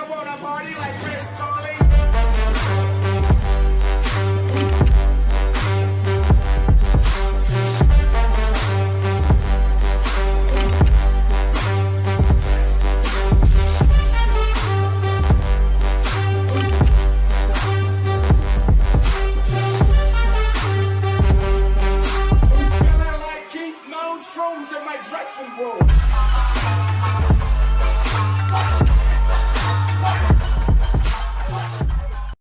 I wanna party like Chris Farley. Feeling like Keith Moon shrooms in my dressing room.